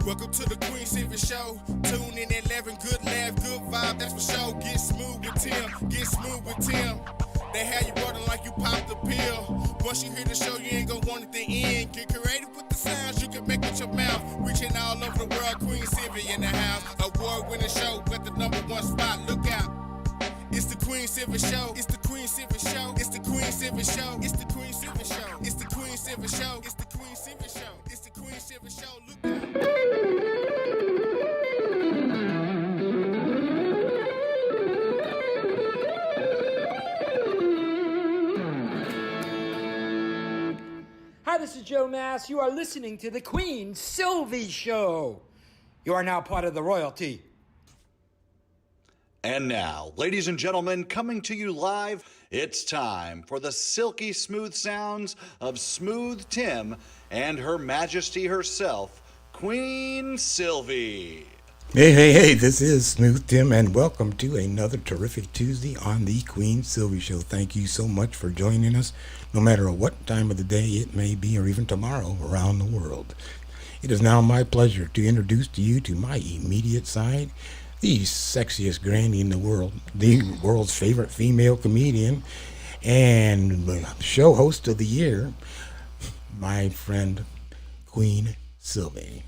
Welcome to the Queen Silvy Show. Tune in at 11, good laugh, good vibe, that's for sure. Get smooth with Tim, get smooth with Tim. They have you rolling like you popped the pill. Once you hear the show, you ain't gonna want it to end. Get creative with the sounds you can make with your mouth. Reaching all over the world, Queen Silvy in the house. Award-winning show, got the #1 spot, look out. It's the Queen Silvy Show. It's the Queen Silvy Show. It's the Queen Silvy Show. It's the Queen Silvy Show. It's the Queen Silvy Show. It's the Queen Silvy Show. It's the Queen Silvy Show. Look out. Hi, this is Joe Mass. You are listening to the Queen Silvy Show. You are now part of the royalty. And now, ladies and gentlemen, coming to you live, it's time for the silky smooth sounds of Smooth Tim and Her Majesty herself, Queen Silvy. Hey, this is Smooth Tim, and welcome to another terrific Tuesday on the Queen Silvy Show. Thank you so much for joining us, no matter what time of the day it may be, or even tomorrow around the world. It is now my pleasure to introduce to you to my immediate side, the sexiest granny in the world, the world's favorite female comedian, and show host of the year, my friend, Queen Silvy.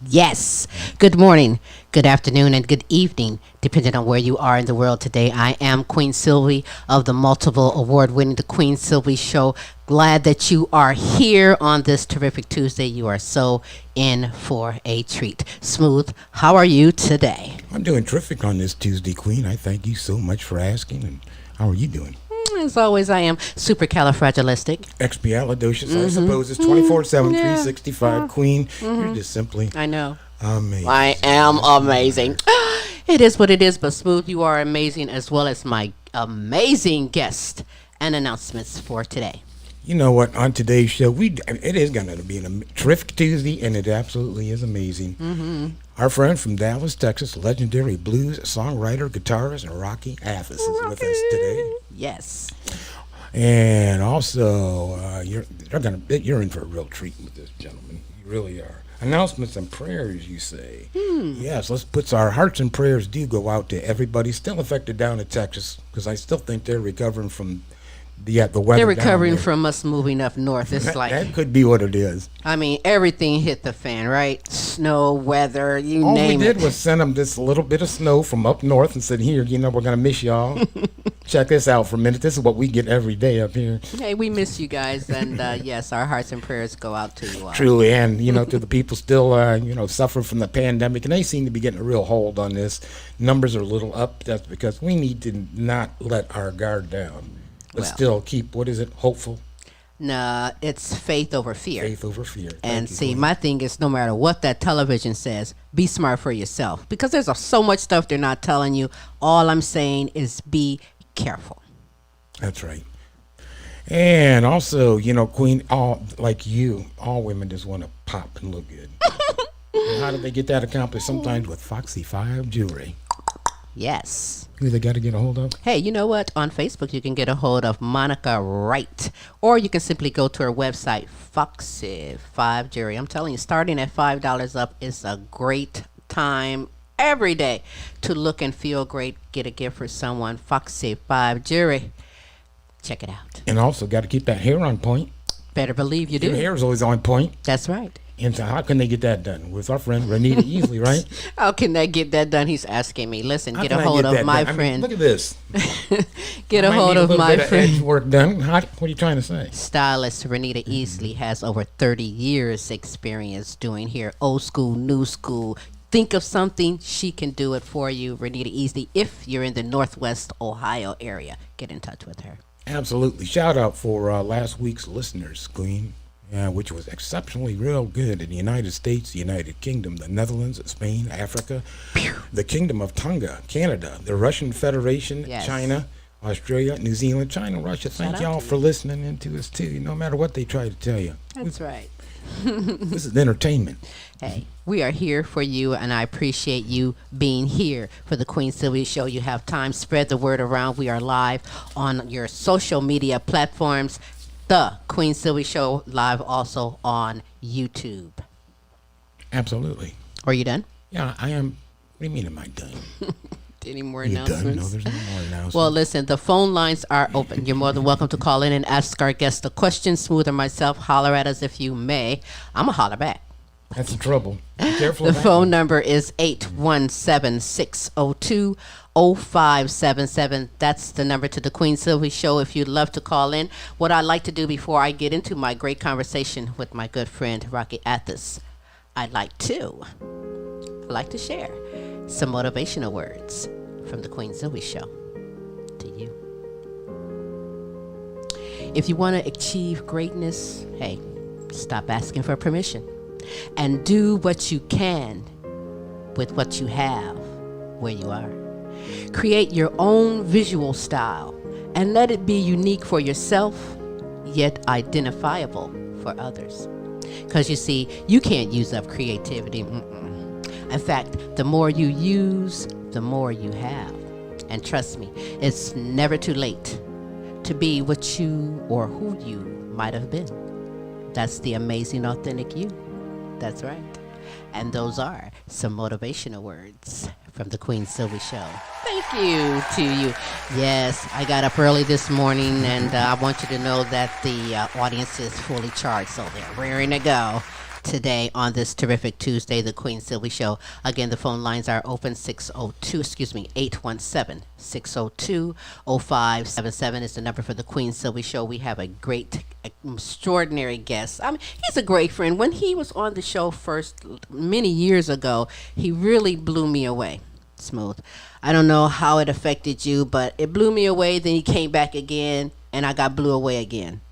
Yes. Good morning, good afternoon, and good evening, depending on where you are in the world today. I am Queen Silvy of the multiple award-winning The Queen Silvy Show. Glad that you are here on this terrific Tuesday. You are so in for a treat. Smooth, how are you today? I'm doing terrific on this Tuesday, Queen. I thank you so much for asking. And how are you doing? As always, I am supercalifragilistic. Expialidocious, I suppose. It's 24/7, 365. Queen, you're just simply I know. amazing. I am amazing. It is what it is, but Smooth, you are amazing, as well as my amazing guest and announcements for today. You know what? On today's show, it is going to be a terrific Tuesday, and it absolutely is amazing. Our friend from Dallas, Texas, legendary blues songwriter, guitarist, and Rocky Athas is with us today. Yes. And also, you're in for a real treat with this gentleman. You really are. Announcements and prayers, you say. Yes, let's put our hearts and prayers do go out to everybody still affected down in Texas, because I still think they're recovering from the weather. They're recovering from us moving up north. It's like that could be what it is. I mean, everything hit the fan, right? Snow, weather, you All name it. we did was send them this little bit of snow from up north and said, here, we're going to miss y'all. Check this out for a minute. This is what we get every day up here. Hey, we miss you guys, and yes, our hearts and prayers go out to you all. Truly, and to the people still suffering from the pandemic, and they seem to be getting a real hold on this. Numbers are a little up. That's because we need to not let our guard down, but still keep, hopeful. Nah, it's faith over fear. Faith over fear. And see, my thing is, no matter what that television says, be smart for yourself, because there's so much stuff they're not telling you. All I'm saying is be careful. That's right. And also, Queen, all women just want to pop and look good. And how do they get that accomplished? Sometimes with Foxy 5 jewelry. Yes. Who they got to get a hold of? Hey, you know what? On Facebook, you can get a hold of Monica Wright, or you can simply go to her website, Foxy 5 Jewelry. I'm telling you, starting at $5 up is a great time every day to look and feel great. Get a gift for someone. Foxy 5 Jewelry. Check it out. And also got to keep that hair on point. Better believe you do. Your hair is always on point. That's right. And so how can they get that done? With our friend Renita Easley, right? How can they get that done? He's asking me. Listen, get a hold of my friend. Look at this. Get a hold of my friend. Edge work done. What are you trying to say? Stylist Renita Easley has over 30 years experience doing hair, old school, new school. Think of something, she can do it for you. Renita Easley, if you're in the Northwest Ohio area, get in touch with her. Absolutely. Shout out for last week's listeners, Queen. Which was exceptionally real good in the United States, the United Kingdom, the Netherlands, Spain, Africa, the Kingdom of Tonga, Canada, the Russian Federation, China, Australia, New Zealand, China, Russia. Thank y'all for listening in to us, too, no matter what they try to tell you. That's right. This is entertainment. Hey, we are here for you, and I appreciate you being here for the Queen Silvy Show. You have time. Spread the word around. We are live on your social media platforms. The Queen Silvy Show live also on YouTube. Absolutely. Are you done? Yeah, I am. What do you mean, am I done? Any more You announcements? done? No, there's no more announcements. Well, listen, the phone lines are open. You're more than welcome to call in and ask our guests a question. Smooth or myself, holler at us if you may. I'm going to holler back. That's the trouble. Be careful The of that phone one. number is 817-602-0577. That's the number to the Queen Silvy Show if you'd love to call in. What I'd like to do before I get into my great conversation with my good friend Rocky Athas, I'd like to share some motivational words from the Queen Silvy Show to you. If you want to achieve greatness, hey, stop asking for permission and do what you can with what you have where you are. Create your own visual style and let it be unique for yourself, yet identifiable for others. Because you see, you can't use up creativity. In fact, the more you use, the more you have. And trust me, it's never too late to be what you or who you might have been. That's the amazing, authentic you. That's right. And those are some motivational words from the Queen Silvy Show. Thank you to you. Yes, I got up early this morning, and I want you to know that the audience is fully charged, so they're raring to go today on this terrific Tuesday, the Queen Silvy Show. Again, the phone lines are open 817-0577 is the number for the Queen Silvy Show. We have a great, extraordinary guest. I mean, he's a great friend. When he was on the show first many years ago, he really blew me away. Smooth. I don't know how it affected you, but it blew me away. Then he came back again, and I got blew away again.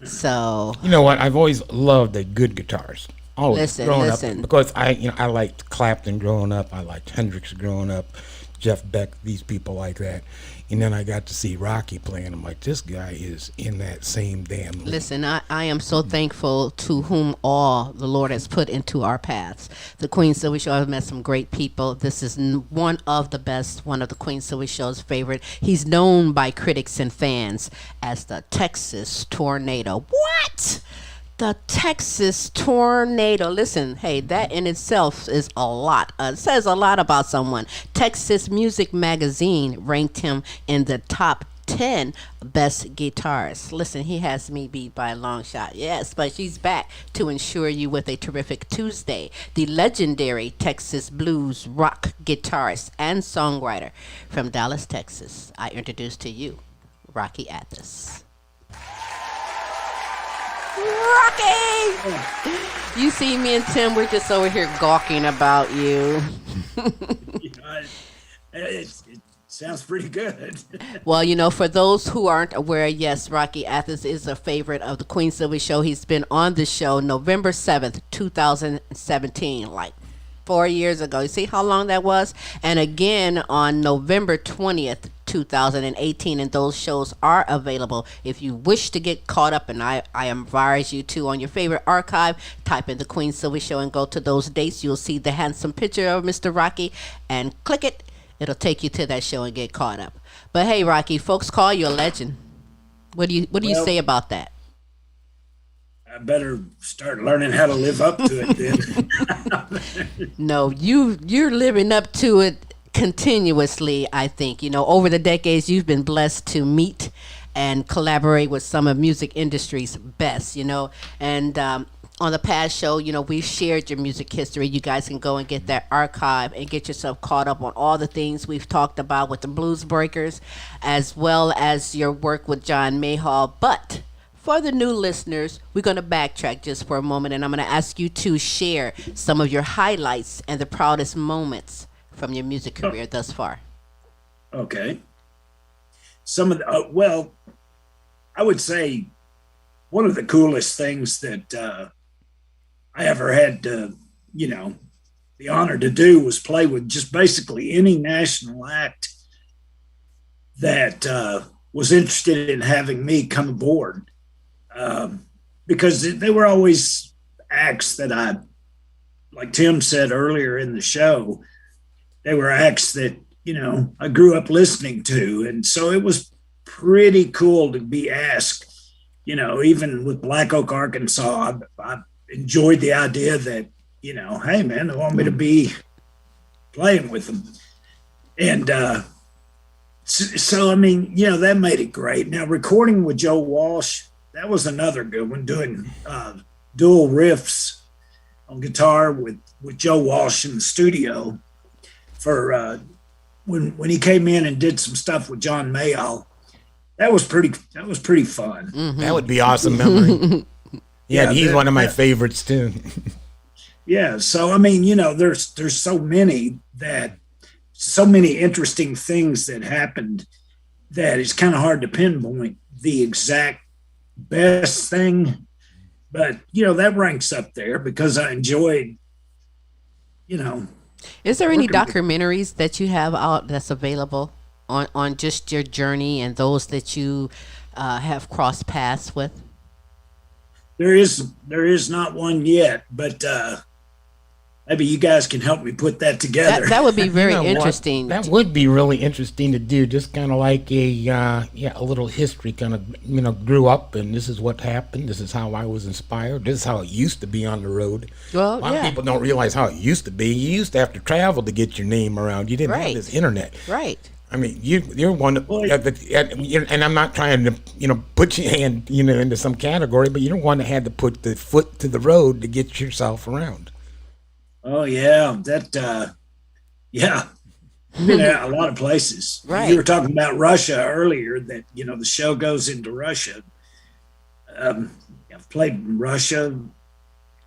So You know what? I've always loved a good guitarist. Always growing up, because I liked Clapton growing up. I liked Hendrix growing up, Jeff Beck, these people like that. And then I got to see Rocky playing. I'm like, this guy is in that same damn league. listen, I am so thankful to whom all the Lord has put into our paths. The Queen Silvy Show, I've met some great people. This is one of the best, one of the Queen Silvy Show's favorite. He's known by critics and fans as the Texas Tornado. What? The Texas Tornado. Listen, hey, that in itself is a lot. Says a lot about someone. Texas Music Magazine ranked him in the top 10 best guitarists. Listen, he has me beat by a long shot. Yes, but she's back to ensure you with a terrific Tuesday. The legendary Texas blues rock guitarist and songwriter from Dallas, Texas. I introduce to you Rocky Athas. Rocky! You see me and Tim, we're just over here gawking about you. It sounds pretty good. Well, for those who aren't aware, yes, Rocky Athas is a favorite of the Queen Silvy Show. He's been on the show November 7th, 2017, like 4 years ago. You see how long that was? And again on November 20th, 2018, and those shows are available if you wish to get caught up, and I advise you to, on your favorite archive, type in the Queen Silvy Show and go to those dates. You'll see the handsome picture of Mr. Rocky and click it. It'll take you to that show and get caught up. But hey, Rocky, folks call you a legend. What do you say about that? I better start learning how to live up to it then. No, you're living up to it continuously, I think. Over the decades, you've been blessed to meet and collaborate with some of music industry's best, and on the past show, we've shared your music history. You guys can go and get that archive and get yourself caught up on all the things we've talked about with the Bluesbreakers, as well as your work with John Mayhall. But for the new listeners, we're going to backtrack just for a moment, and I'm going to ask you to share some of your highlights and the proudest moments from your music career thus far. Okay. Some of the, I would say one of the coolest things that I ever had, the honor to do was play with just basically any national act that was interested in having me come aboard, because they were always acts that like Tim said earlier in the show, they were acts that, I grew up listening to. And so it was pretty cool to be asked, even with Black Oak, Arkansas, I enjoyed the idea that, hey man, they want me to be playing with them. And so, I mean, that made it great. Now, recording with Joe Walsh, that was another good one, doing dual riffs on guitar with Joe Walsh in the studio for when he came in and did some stuff with John Mayall. That was pretty fun. Mm-hmm. That would be awesome memory. Yeah, he's one of my favorites too. Yeah, so I mean, there's so many interesting things that happened that it's kind of hard to pinpoint the exact best thing, but that ranks up there because I enjoyed. Is there any documentaries that you have out that's available on just your journey and those that you have crossed paths with? There is not one yet, but maybe you guys can help me put that together. That would be very interesting. That would be really interesting to do. Just kind of like a little history. Kind of grew up, and this is what happened. This is how I was inspired. This is how it used to be on the road. Well, a lot of people don't realize how it used to be. You used to have to travel to get your name around. You didn't have this internet. Right. I mean, you're one, and I'm not trying to, put your hand, into some category, but you're one that had to put the foot to the road to get yourself around. Oh yeah, been at a lot of places. Right. You were talking about Russia earlier. That the show goes into Russia. I've played in Russia,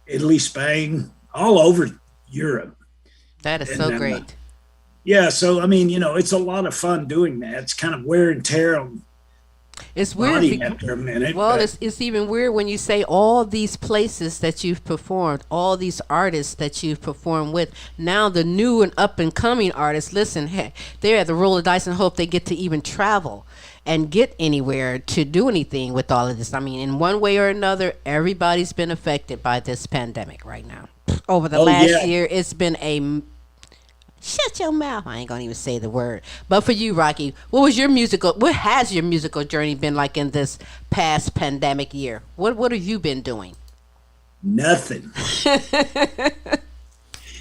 Italy, Spain, all over Europe. That is so great. Yeah, so I mean, it's a lot of fun doing that. It's kind of wear and tear on. It's weird after a minute. Well, it's even weird when you say all these places that you've performed, all these artists that you've performed with. Now the new and up and coming artists, listen, hey, they have to roll the dice and hope they get to even travel and get anywhere to do anything with all of this. I mean, in one way or another, everybody's been affected by this pandemic right now. Over the last year, it's been a shut your mouth. I ain't gonna even say the word. But for you, Rocky, what has your musical journey been like in this past pandemic year? What have you been doing? Nothing.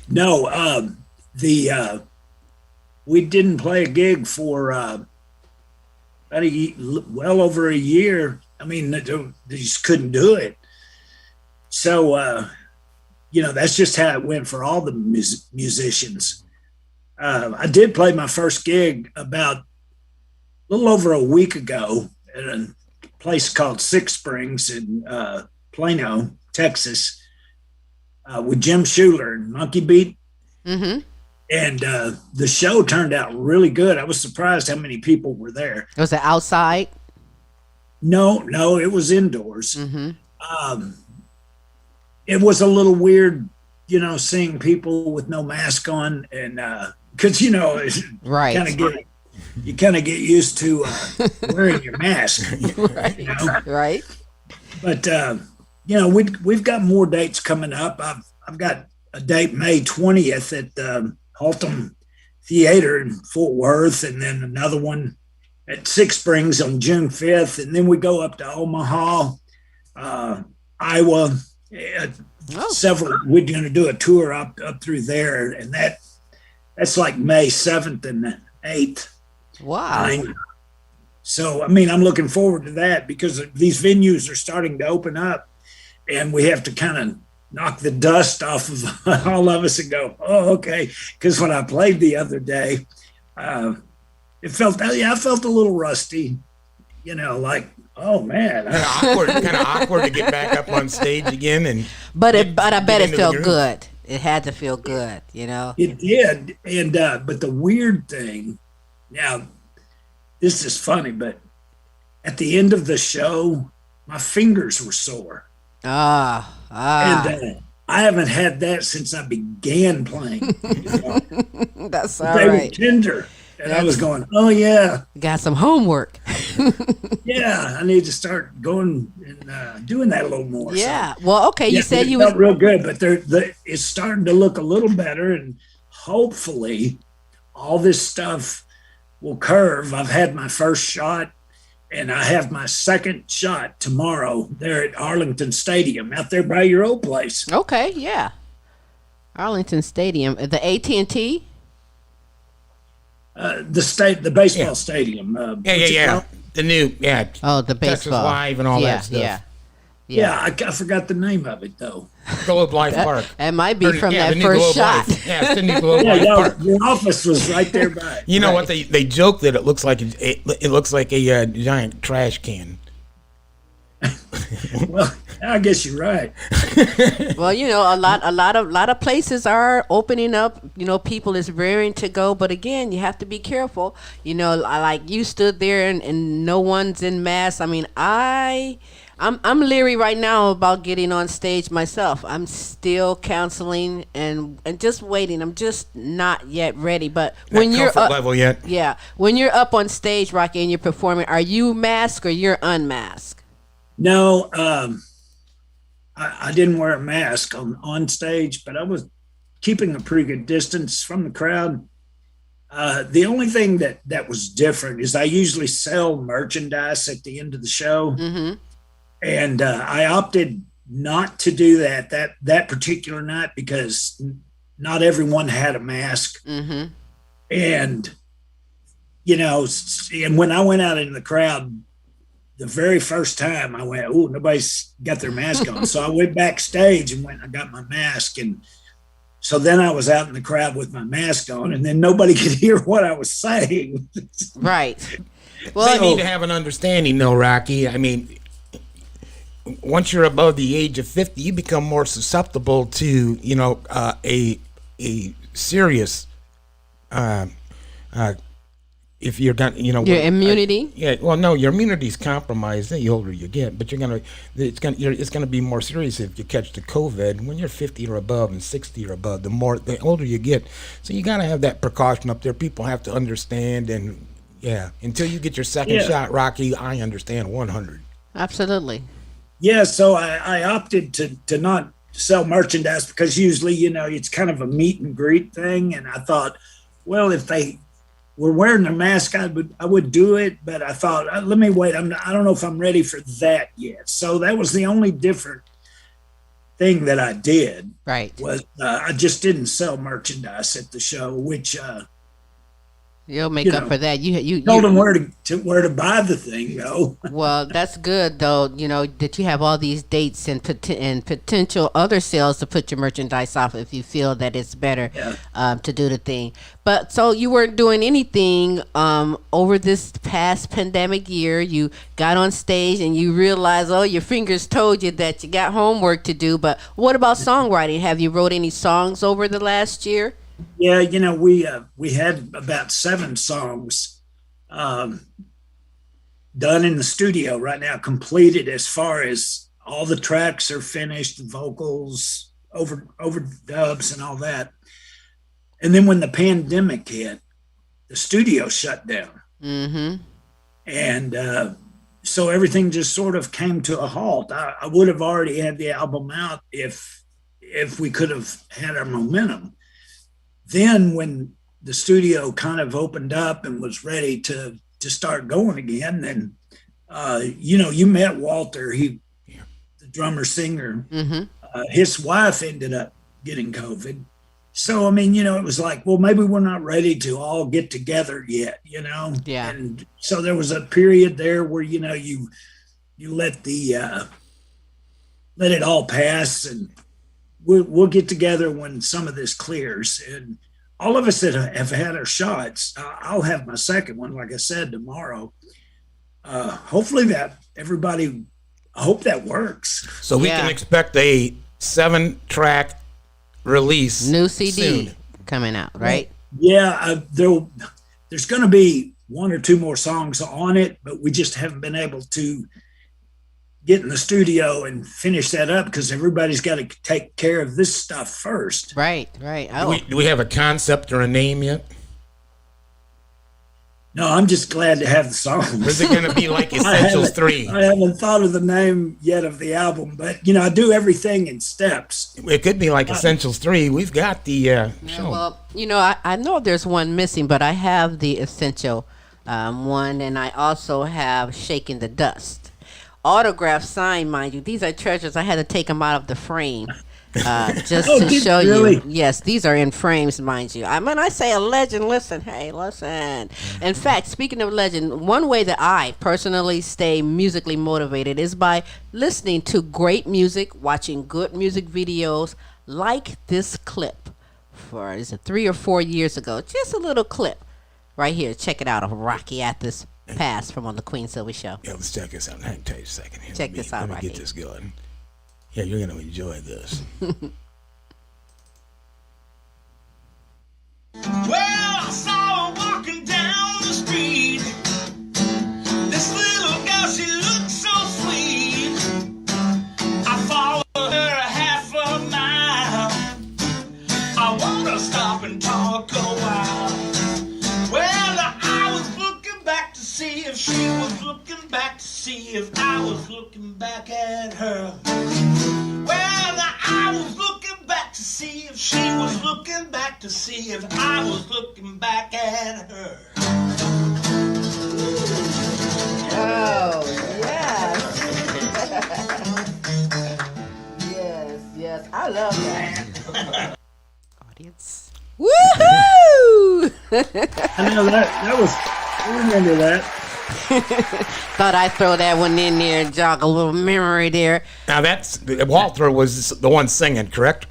No, we didn't play a gig for well over a year. I mean, they just couldn't do it. So, that's just how it went for all the musicians. I did play my first gig about a little over a week ago at a place called Six Springs in Plano, Texas, with Jim Schuler and Monkey Beat. Mm-hmm. And the show turned out really good. I was surprised how many people were there. Was it outside? No, it was indoors. Mm-hmm. It was a little weird, seeing people with no mask on, and because right, you kind of get used to wearing your mask, right, right. But we've got more dates coming up. I've got a date May 20th at Haltom Theater in Fort Worth, and then another one at Six Springs on June 5th, and then we go up to Omaha, Iowa. Several. We're going to do a tour up through there, and that's like May 7th and 8th. Wow. So, I mean, I'm looking forward to that because these venues are starting to open up, and we have to kind of knock the dust off of all of us and go, oh, okay. Because when I played the other day, I felt a little rusty, like, oh man, kind of awkward to get back up on stage again. But I bet it felt good. It had to feel good, It did, and but the weird thing, now, this is funny, but at the end of the show, my fingers were sore. And I haven't had that since I began playing. That's all they right. were tender. And I was going, oh, yeah. Got some homework. Yeah, I need to start going and doing that a little more. Yeah. So, Well, okay. You said it you felt was real good, but it's starting to look a little better, and hopefully, all this stuff will curve. I've had my first shot, and I have my second shot tomorrow there at Arlington Stadium, out there by your old place. okay. Yeah. Arlington Stadium, the AT&T. The baseball stadium. Yeah, what's yeah, it yeah. called? The new, yeah. Oh, the Texas baseball. Live and all yeah, that stuff. Yeah. Yeah, I forgot the name of it though. Globe Life Park. It might be from Yeah, that the new first Globe shot. Life. Yeah, it's the new Globe Yeah, Life Park. your office was right there by. You know what? They joke that it looks like it looks like a giant trash can. Well, I guess you're right. Well, a lot of places are opening up. People is raring to go, but again, you have to be careful. Like you stood there and no one's in masks. I mean, I'm leery right now about getting on stage myself. I'm still counseling and just waiting. I'm just not yet ready. But when you're comfort level yet. yeah, when you're up on stage, Rocky, and you're performing, are you masked or you're unmasked? No, I didn't wear a mask on stage, but I was keeping a pretty good distance from the crowd. The only thing that was different is I usually sell merchandise at the end of the show. Mm-hmm. And I opted not to do that particular night because not everyone had a mask. Mm-hmm. And, and when I went out in the crowd, the very first time I went, oh, nobody's got their mask on. So I went backstage and I got my mask. And so then I was out in the crowd with my mask on, and then nobody could hear what I was saying. Right. Well, they need to have an understanding, though, Rocky. I mean, once you're above the age of 50, you become more susceptible to, a serious, if you're not, your immunity. Your immunity's compromised the older you get, but it's gonna be more serious if you catch the COVID when you're 50 or above and 60 or above. The older you get, so you gotta have that precaution up there. People have to understand, and until you get your second shot, Rocky, I understand 100. Absolutely. Yeah, so I opted to not sell merchandise because usually, it's kind of a meet and greet thing. And I thought, well, if they were wearing their mask, I would do it. But I thought, let me wait. I don't know if I'm ready for that yet. So that was the only different thing that I did. Right. Was I just didn't sell merchandise at the show, which you'll make up for that. You told them where to buy the thing, though. Well, that's good, though. That you have all these dates and potential other sales to put your merchandise off if you feel that it's better to do the thing. But so you weren't doing anything over this past pandemic year. You got on stage and you realized, your fingers told you that you got homework to do. But what about songwriting? Have you wrote any songs over the last year? Yeah, we had about 7 songs done in the studio right now, completed as far as all the tracks are finished, the vocals, overdubs and all that. And then when the pandemic hit, the studio shut down. Mm-hmm. And so everything just sort of came to a halt. I would have already had the album out if we could have had our momentum. Then when the studio kind of opened up and was ready to start going again, then, you met Walter, the drummer singer, his wife ended up getting COVID. So, I mean, it was like, well, maybe we're not ready to all get together yet, Yeah. And so there was a period there where, you let let it all pass, and we'll get together when some of this clears. And all of us that have had our shots, I'll have my second one, like I said, tomorrow. Hopefully that everybody, I hope that works. So we can expect a 7-track release. New CD soon. coming out, right? Yeah, there's going to be 1 or 2 more songs on it, but we just haven't been able to get in the studio and finish that up because everybody's got to take care of this stuff first. Right. Oh. Do we have a concept or a name yet? No, I'm just glad to have the songs. Is it going to be like Essentials 3? I haven't thought of the name yet of the album, but I do everything in steps. It could be like Essentials 3. We've got the show. Well, I know there's one missing, but I have the Essential one, and I also have Shaking the Dust. Autograph signed, mind you. These are treasures. I had to take them out of the frame. Just to show you. Yes, these are in frames, mind you. When I say a legend, listen. In fact, speaking of legend, one way that I personally stay musically motivated is by listening to great music, watching good music videos, like this clip. Is it 3 or 4 years ago? Just a little clip right here. Check it out of Rocky Athas Pass from on the Queen Silvy Show. Yeah, let's check this out. I can tell you a second here. Check this out, Let me get this going. Yeah, you're going to enjoy this. Well, I saw her walking down the street. This little girl, she looked so sweet. I followed her a half a mile. I want to stop and talk a while. Well, I was looking back to see if she was looking back to see if I was looking back at her. I was looking back to see if she was looking back to see if I was looking back at her. Oh, yes. Yes. I love that. Audience. Woohoo! I know that was, I remember that. Thought I'd throw that one in there and jog a little memory there. Now that's Walter was the one singing, correct?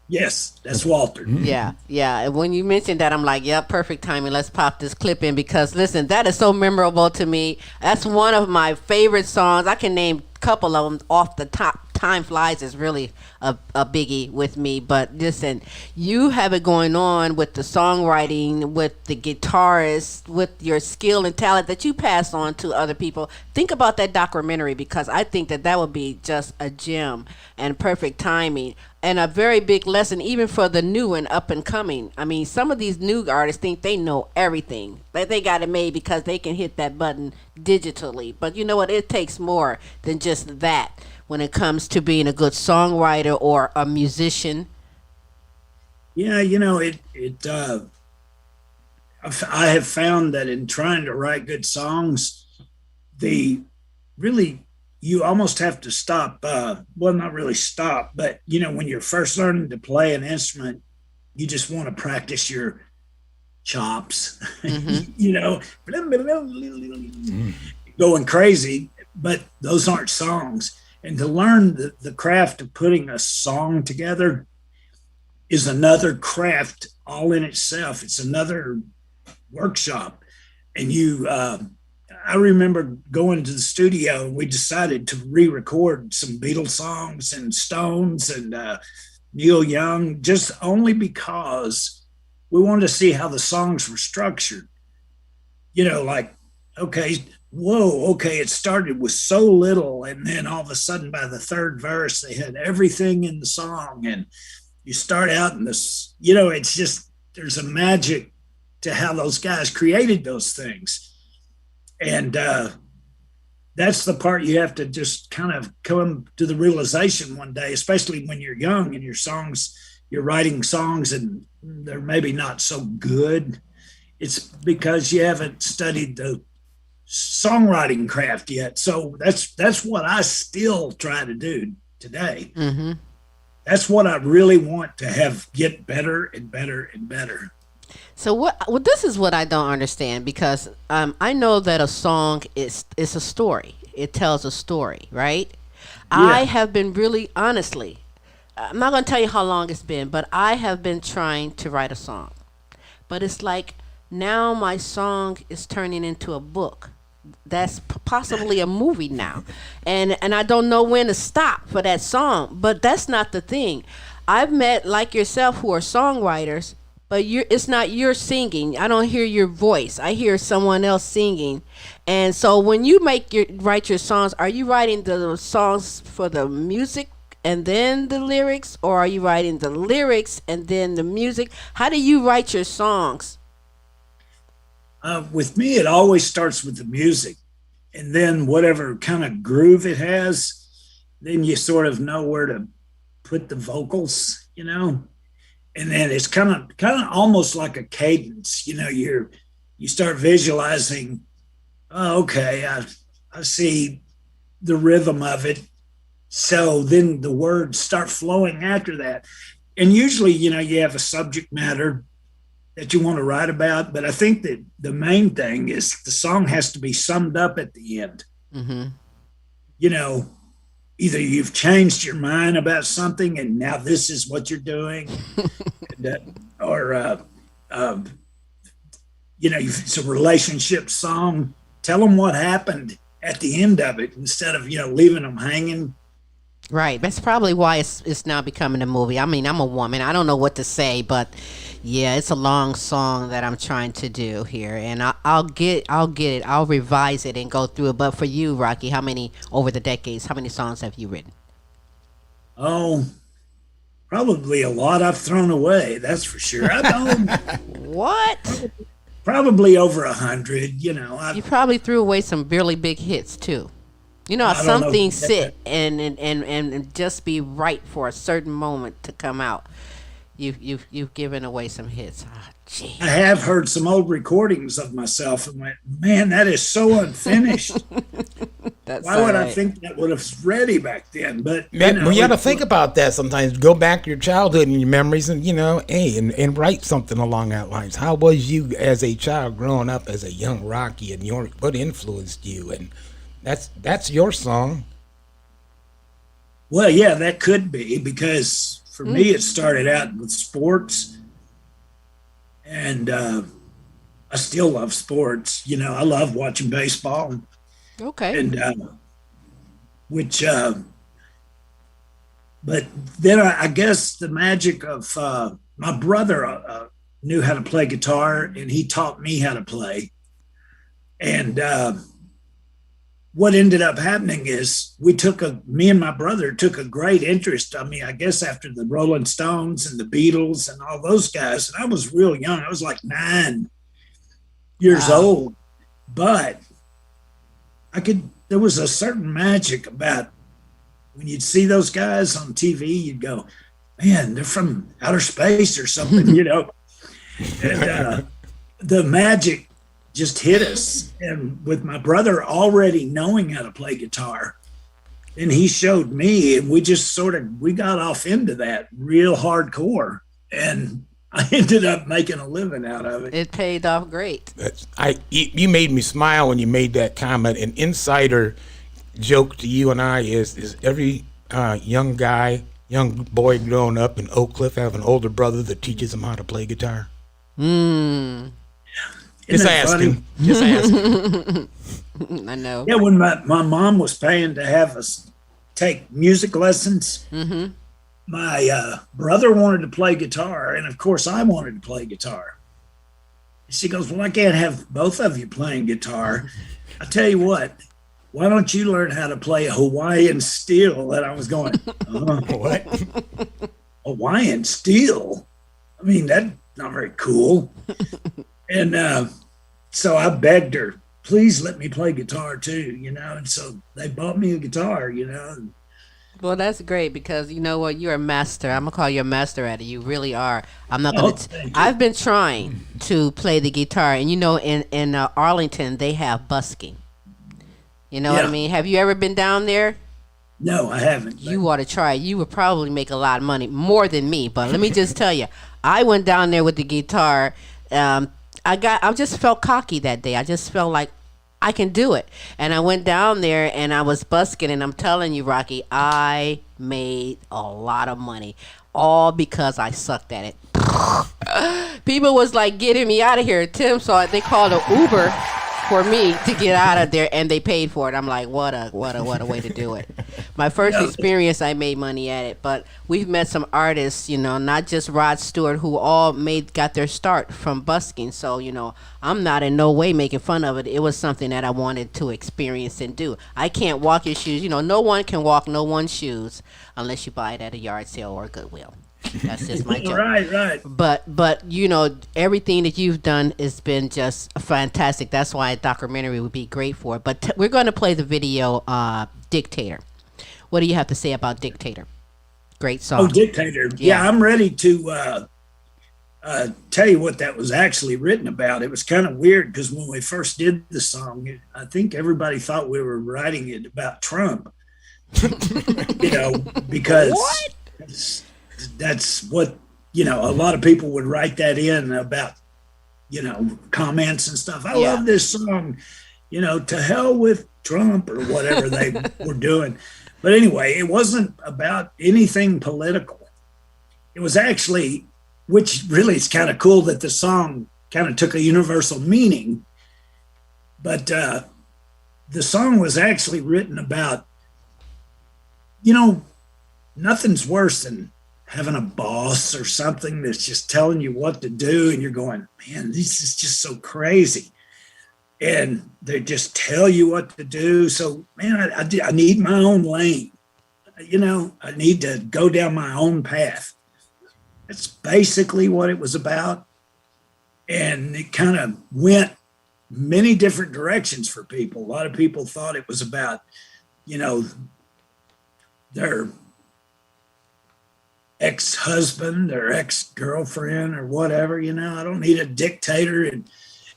Yes, that's Walter. Yeah. And when you mentioned that, I'm like, yep, perfect timing. Let's pop this clip in because, listen, that is so memorable to me. That's one of my favorite songs. I can name a couple of them off the top. Time Flies is really a biggie with me. But listen, you have it going on with the songwriting, with the guitarist, with your skill and talent that you pass on to other people. Think about that documentary because I think that would be just a gem and perfect timing. And a very big lesson, even for the new and up and coming. I mean, some of these new artists think they know everything. That they got it made because they can hit that button digitally. But you know what? It takes more than just that when it comes to being a good songwriter or a musician. Yeah, I have found that in trying to write good songs, you almost have to stop. Well, not really stop, but when you're first learning to play an instrument, you just want to practice your chops, going crazy, but those aren't songs. And to learn the craft of putting a song together is another craft all in itself. It's another workshop. And I remember going to the studio and we decided to re-record some Beatles songs and Stones and Neil Young, just only because we wanted to see how the songs were structured. It started with so little, and then all of a sudden by the third verse, they had everything in the song, and you start out in this, it's just, there's a magic to how those guys created those things. And that's the part you have to just kind of come to the realization one day, especially when you're young and you're writing songs and they're maybe not so good. It's because you haven't studied the songwriting craft yet. So that's what I still try to do today. Mm-hmm. That's what I really want to get better and better and better. So this is what I don't understand, because I know that a song is a story. It tells a story, right? Yeah. I have been really, honestly, I'm not going to tell you how long it's been, but I have been trying to write a song. But it's like now my song is turning into a book. That's possibly a movie now. And I don't know when to stop for that song. But that's not the thing. I've met, like yourself, who are songwriters, but it's not your singing. I don't hear your voice. I hear someone else singing. And so when you write your songs, are you writing the songs for the music and then the lyrics? Or are you writing the lyrics and then the music? How do you write your songs? With me, it always starts with the music, and then whatever kind of groove it has, then you sort of know where to put the vocals, you know. And then it's kind of almost like a cadence, you know. You start visualizing. Oh, okay, I see the rhythm of it. So then the words start flowing after that. And usually, you know, you have a subject matter that you want to write about. But I think that the main thing is the song has to be summed up at the end. Mm-hmm. You know, either you've changed your mind about something and now this is what you're doing, or, you know, if it's a relationship song, tell them what happened at the end of it instead of, you know, leaving them hanging. Right. That's probably why it's now becoming a movie. I mean, I'm a woman. I don't know what to say, but yeah, it's a long song that I'm trying to do here, and I'll get it. I'll revise it and go through it. But for you, Rocky, over the decades, how many songs have you written? Oh, probably a lot I've thrown away. That's for sure. I don't. What? Probably over 100. You know, You probably threw away some really big hits too. You know, I don't some know. things sit and just be right for a certain moment to come out. You've given away some hits. Oh, gee. I have heard some old recordings of myself and went, man, that is so unfinished. That's Why would I right. think that would have ready back then? But You got to think about that sometimes. Go back to your childhood and your memories, and and write something along that lines. How was you as a child growing up as a young Rocky, and what influenced you? And that's your song. Well, yeah, that could be, because for me it started out with sports, and I still love sports. You know, I love watching baseball, Okay. and but then I guess the magic of my brother knew how to play guitar, and he taught me how to play. And what ended up happening is me and my brother took a great interest. I mean, I guess after the Rolling Stones and the Beatles and all those guys, and I was real young. I was like 9 years old, but there was a certain magic about when you'd see those guys on TV, you'd go, man, they're from outer space or something, you know. And the magic just hit us. And with my brother already knowing how to play guitar, and he showed me, and we just we got off into that real hardcore. And I ended up making a living out of it. It paid off great. You made me smile when you made that comment. An insider joke to you and I is every young boy growing up in Oak Cliff have an older brother that teaches him how to play guitar. Just asking. Just asking. I know. Yeah, when my mom was paying to have us take music lessons, my brother wanted to play guitar, and of course I wanted to play guitar. She goes, well, I can't have both of you playing guitar. I tell you what, why don't you learn how to play a Hawaiian steel? And I was going, What? Hawaiian steel? I mean, that's not very cool. And so I begged her, please let me play guitar too, you know. And so they bought me a guitar, you know. Well, that's great, because you know what? You're a master. I'm gonna call you a master at it. You really are. I'm not gonna. Thank you. I've been trying to play the guitar, and you know, in Arlington they have busking. You know what I Yeah. mean? Have you ever been down there? No, I haven't. You ought to try. You would probably make a lot of money, more than me. But let me just tell you, I went down there with the guitar. I just felt cocky that day. I just felt like I can do it. And I went down there and I was busking, and I'm telling you, Rocky, I made a lot of money, all because I sucked at it. People was like getting me out of here. Tim saw it. They called an Uber for me to get out of there, and they paid for it. I'm like, what a way to do it. My first experience, I made money at it. But we've met some artists, you know, not just Rod Stewart, who all got their start from busking. So, you know, I'm not in no way making fun of it. It was something that I wanted to experience and do. I can't walk your shoes. You know, no one can walk no one's shoes unless you buy it at a yard sale or Goodwill. That's just my joke. Right. But you know, everything that you've done has been just fantastic. That's why a documentary would be great for it. But we're going to play the video, Dictator. What do you have to say about Dictator? Great song. Oh, Dictator. Yeah, I'm ready to tell you what that was actually written about. It was kind of weird because when we first did the song, I think everybody thought we were writing it about Trump. You know, because that's what, you know, a lot of people would write that in about, you know, comments and stuff. I love this song, you know, to hell with Trump or whatever they were doing. But anyway, it wasn't about anything political. It was actually, which really is kind of cool that the song kind of took a universal meaning. But the song was actually written about, you know, nothing's worse than having a boss or something that's just telling you what to do. And you're going, man, this is just so crazy. And they just tell you what to do. So, man, I need my own lane. You know, I need to go down my own path. That's basically what it was about. And it kind of went many different directions for people. A lot of people thought it was about, you know, their ex-husband or ex-girlfriend or whatever. You know, I don't need a dictator. And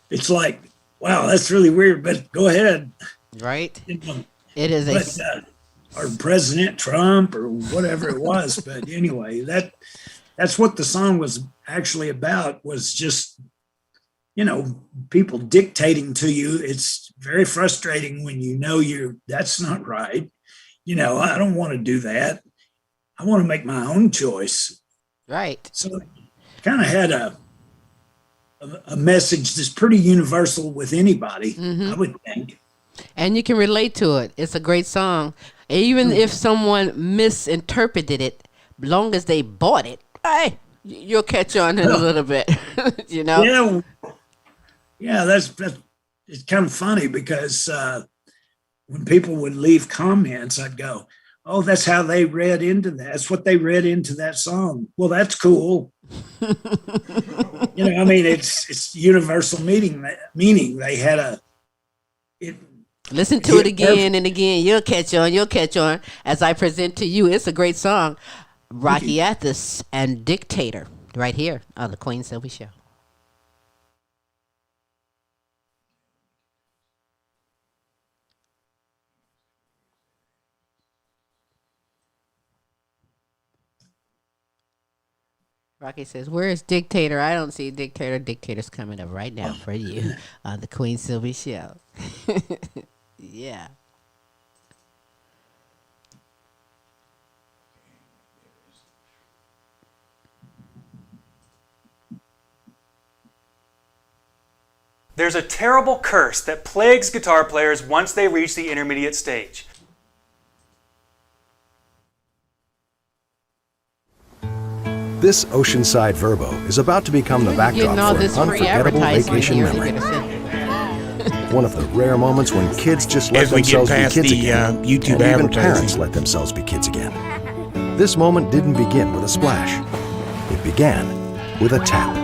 it's like, wow, that's really weird, but go ahead. Right. You know, it is or President Trump or whatever it was. But anyway, that's what the song was actually about, was just, you know, people dictating to you. It's very frustrating when you know that's not right. You know, I don't want to do that. I want to make my own choice. Right. So kind of had a message that's pretty universal with anybody, I would think. And you can relate to it. It's a great song. Even if someone misinterpreted it, long as they bought it, hey, you'll catch on in a little bit, you know? Yeah, that's it's kind of funny because when people would leave comments, I'd go, oh, that's how they read into that. That's what they read into that song. Well, that's cool. You know, I mean, it's universal meaning. They had listen to it again and again. You'll catch on as I present to you. It's a great song. Rocky Athas and Dictator right here on the Queen Silvy Show. Rocky says, where is Dictator? I don't see Dictator. Dictator's coming up right now for you on the Queen Silvy Show. Yeah. There's a terrible curse that plagues guitar players once they reach the intermediate stage. This oceanside Verbo is about to become the backdrop for an unforgettable vacation memory. One of the rare moments when kids just let themselves be kids again, YouTube and even parents advertising. let themselves be kids again. This moment didn't begin with a splash. It began with a tap.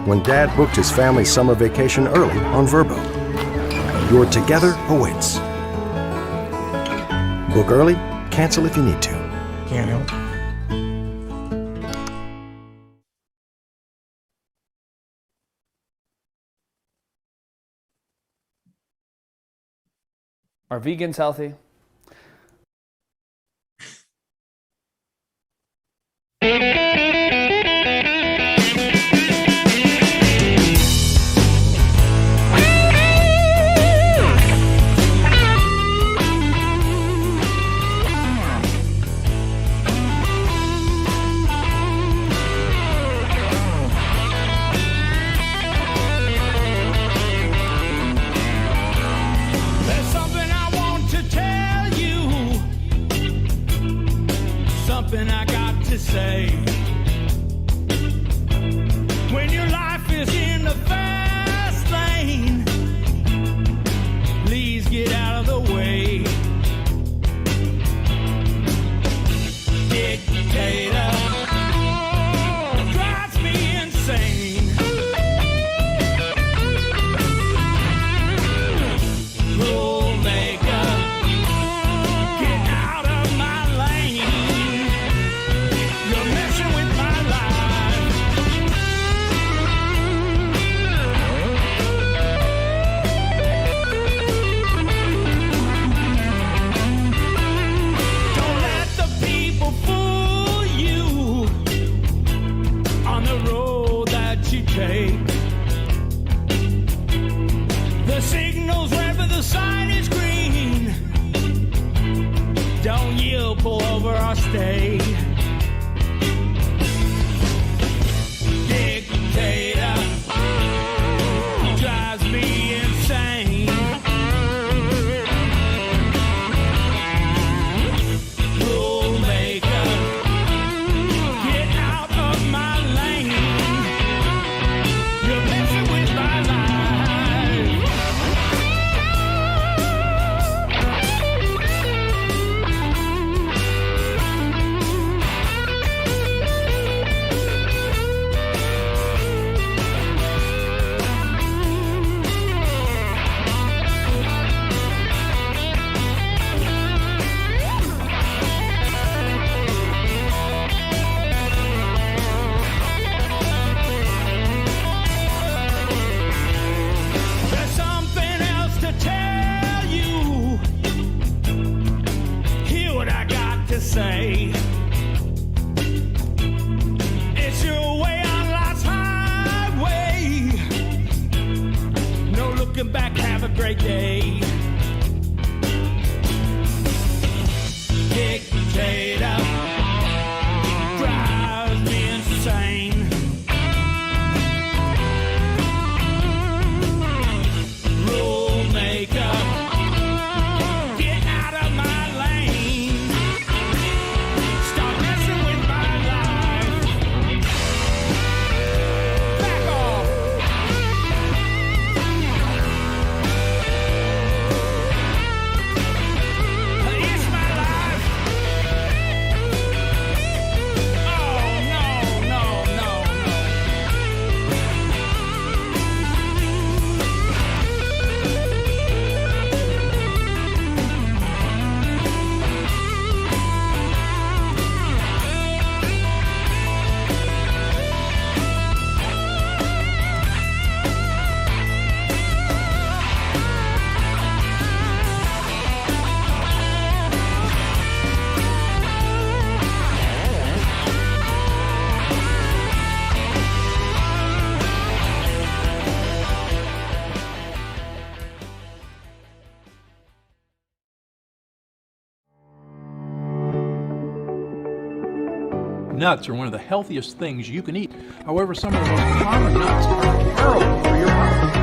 When Dad booked his family's summer vacation early on Verbo. Your together awaits. Book early, cancel if you need to. Can't help. Are vegans healthy? There's something I want to tell or stay. Dictator drives me insane. Rule maker, get out of my lane. You're messing with my life. There's something else to tell you. Hear what I got to say. It's your way on life's highway. No looking back, have a great day. Dictator drives me insane. Rule maker, get out of my lane. Stop messing with my life. Back off. It's my life. Oh, no, no, no, no. Nuts are one of the healthiest things you can eat. However, some of the most common nuts are terrible for your health.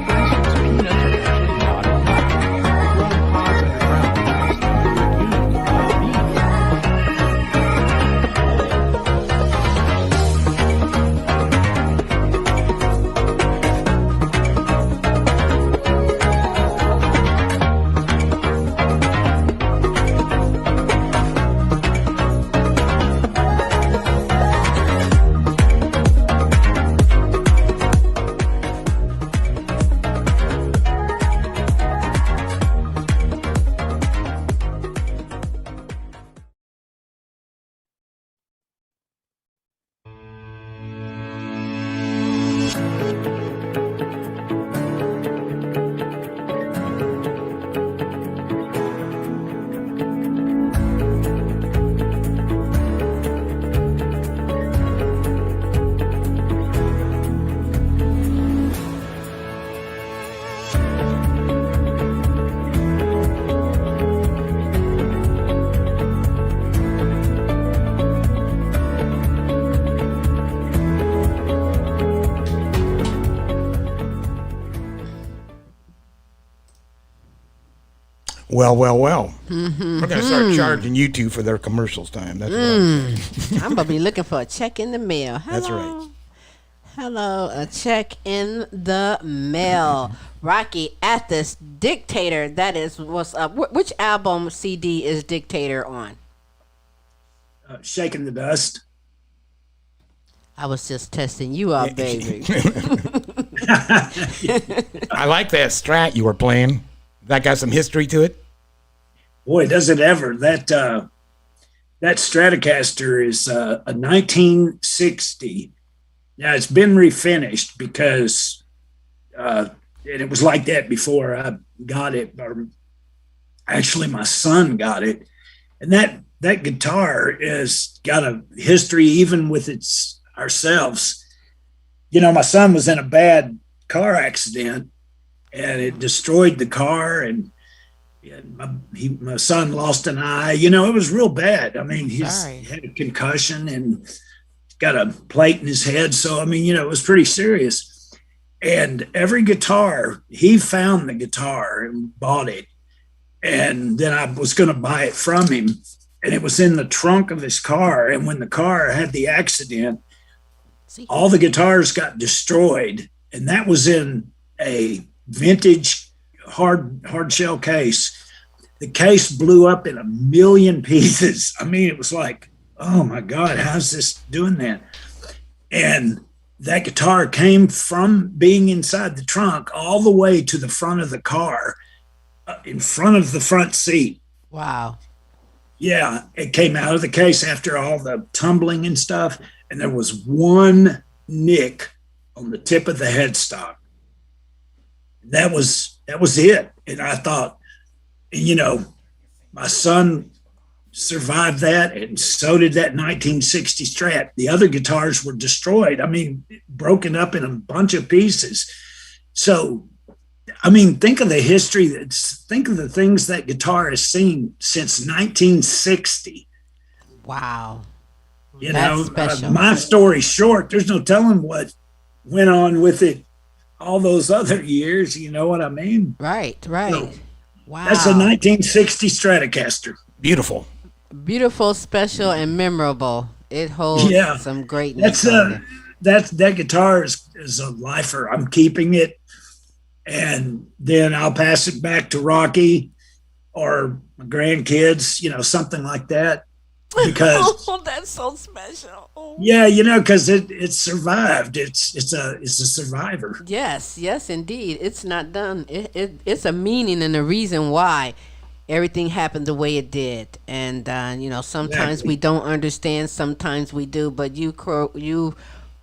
For instance, peanuts are actually not a nut. They grow in pods underground. They're usually not beans. Well. We're going to start charging you two for their commercials time. That's what I'm saying. I'm going to be looking for a check in the mail. Hello. That's right. Hello, a check in the mail. Rocky Athas, Dictator. That is what's up. Which album CD is Dictator on? Shaking the Dust. I was just testing you out, baby. I like that Strat you were playing. That got some history to it. Boy, does it ever. That Stratocaster is a 1960. Now, it's been refinished because it was like that before I got it. Or actually, my son got it. And that guitar has got a history even with ourselves. You know, my son was in a bad car accident and it destroyed the car. And Yeah, my son lost an eye. You know, it was real bad. I mean, he had a concussion and got a plate in his head. So, I mean, you know, it was pretty serious. And every guitar, he found the guitar and bought it. And then I was going to buy it from him. And it was in the trunk of his car. And when the car had the accident, all the guitars got destroyed. And that was in a vintage hard shell case. The case blew up in 1 million pieces. I mean, it was like, oh my God, how's this doing that? And that guitar came from being inside the trunk all the way to the front of the car, in front of the front seat. Wow. Yeah, it came out of the case after all the tumbling and stuff. And there was one nick on the tip of the headstock. That was it. And I thought, you know, my son survived that, and so did that 1960 Strat. The other guitars were destroyed. I mean, broken up in a bunch of pieces. So, I mean, think of the history. Think of the things that guitar has seen since 1960. Wow. You That's know, special. My story's short. There's no telling what went on with it all those other years. You know what I mean? Right. So, wow. That's a 1960 Stratocaster. Beautiful. Beautiful, special, and memorable. It holds some greatness. That guitar is a lifer. I'm keeping it, and then I'll pass it back to Rocky or my grandkids, you know, something like that. Because that's so special. Yeah, you know, because it survived. It's a survivor. Yes, indeed. It's not done. It's a meaning and a reason why everything happened the way it did. And you know, sometimes we don't understand, sometimes we do. But you